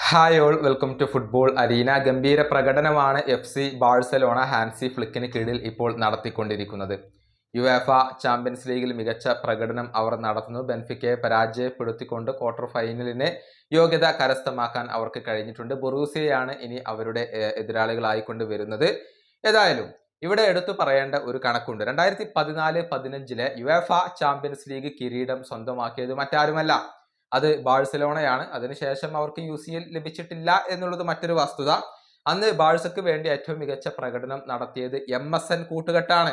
Hi all, welcome to football arena. ഗംഭീര പ്രകടനമാണ് FC Barcelona ഹാൻസി ഫ്ലിക്കിന് കീഴിൽ ഇപ്പോൾ നടത്തിക്കൊണ്ടിരിക്കുന്നത്. യുവേഫ ചാമ്പ്യൻസ് ലീഗിൽ മികച്ച പ്രകടനം അവർ നടത്തുന്നു. ബെൻഫിക്കയെ പരാജയപ്പെടുത്തിക്കൊണ്ട് ക്വാർട്ടർ ഫൈനലിന് യോഗ്യത കരസ്ഥമാക്കാൻ അവർക്ക് കഴിഞ്ഞിട്ടുണ്ട്. ബൊറൂസിയയാണ് ഇനി അവരുടെ എതിരാളികളായിക്കൊണ്ട് വരുന്നത്. ഏതായാലും ഇവിടെ എടുത്തു പറയേണ്ട ഒരു കണക്കുണ്ട്. 2014-15 യുവേഫ ചാമ്പ്യൻസ് ലീഗ് കിരീടം സ്വന്തമാക്കിയത് മറ്റാരുമല്ല, അത് ബാഴ്സലോണയാണ്. അതിനുശേഷം അവർക്ക് UCL ലഭിച്ചിട്ടില്ല എന്നുള്ളത് മറ്റൊരു വസ്തുത. അന്ന് ബാഴ്സക്ക് വേണ്ടി ഏറ്റവും മികച്ച പ്രകടനം നടത്തിയത് MSN കൂട്ടുകെട്ടാണ്.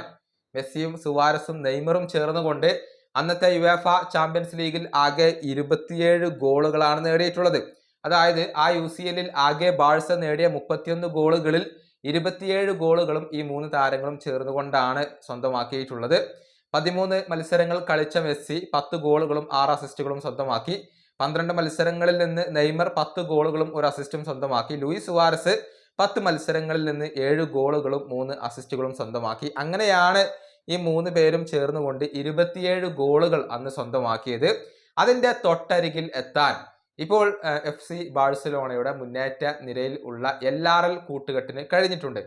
മെസ്സിയും സുവാരസും നെയ്മറും ചേർന്നുകൊണ്ട് അന്നത്തെ യുവേഫ ചാമ്പ്യൻസ് ലീഗിൽ ആകെ 27 ഗോളുകളാണ് നേടിയിട്ടുള്ളത്. അതായത് ആ UCLിൽ ആകെ ബാഴ്സ നേടിയ 31 ഗോളുകളിൽ 27 ഗോളുകളും ഈ മൂന്ന് താരങ്ങളും ചേർന്നുകൊണ്ടാണ് സ്വന്തമാക്കിയിട്ടുള്ളത്. 13 മത്സരങ്ങൾ കളിച്ച മെസ്സി 10 ഗോളുകളും 6 അസിസ്റ്റുകളും സ്വന്തമാക്കി. 12 മത്സരങ്ങളിൽ നിന്ന് നെയ്മർ 10 ഗോളുകളും 1 അസിസ്റ്റും സ്വന്തമാക്കി. ലൂയിസ് സുവാരസ് 10 മത്സരങ്ങളിൽ നിന്ന് 7 ഗോളുകളും 3 അസിസ്റ്റുകളും സ്വന്തമാക്കി. അങ്ങനെയാണ് ഈ 3 പേരും ചേർന്നുകൊണ്ട് 27 ഗോളുകൾ അന്ന് സ്വന്തമാക്കിയത്. അതിന്റെ തൊട്ടരികിൽ എത്താൻ ഇപ്പോൾ FC ബാഴ്സലോണയുടെ മുന്നേറ്റ നിരയിൽ ഉള്ള LRL കൂട്ടുകെട്ടിന് കഴിഞ്ഞിട്ടുണ്ട്.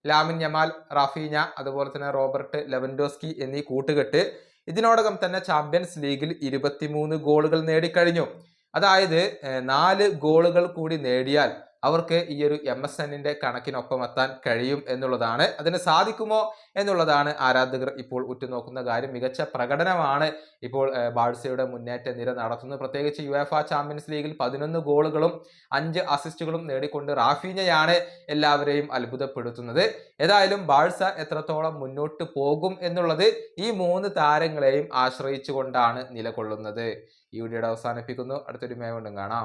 ലാമിൻ യമാൽ, റാഫീഞ്ഞ, അതുപോലെ തന്നെ റോബർട്ട് ലെവൻഡോസ്കി എന്നീ കൂട്ടുകെട്ട് ഇതിനോടകം തന്നെ ചാമ്പ്യൻസ് ലീഗിൽ 23 ഗോളുകൾ നേടിക്കഴിഞ്ഞു. അതായത് 4 ഗോളുകൾ കൂടി നേടിയാൽ അവർക്ക് ഈ ഒരു MSNന്റെ കണക്കിനൊപ്പം എത്താൻ കഴിയും എന്നുള്ളതാണ്. അതിന് സാധിക്കുമോ എന്നുള്ളതാണ് ആരാധകർ ഇപ്പോൾ ഉറ്റുനോക്കുന്ന കാര്യം. മികച്ച പ്രകടനമാണ് ഇപ്പോൾ ബാഴ്സയുടെ മുന്നേറ്റ നിര നടത്തുന്നത്. പ്രത്യേകിച്ച് യുവേഫ ചാമ്പ്യൻസ് ലീഗിൽ 11 ഗോളുകളും 5 അസിസ്റ്റുകളും നേടിക്കൊണ്ട് റാഫീഞ്ഞയാണ് എല്ലാവരെയും അത്ഭുതപ്പെടുത്തുന്നത്. ഏതായാലും ബാഴ്സ എത്രത്തോളം മുന്നോട്ട് പോകും എന്നുള്ളത് ഈ 3 താരങ്ങളെയും ആശ്രയിച്ചുകൊണ്ടാണ് നിലകൊള്ളുന്നത്. ഈ വീഡിയോയുടെ അവസാനിപ്പിക്കുന്നു. അടുത്തൊരു വീഡിയോയിൽ വീണ്ടും കാണാം.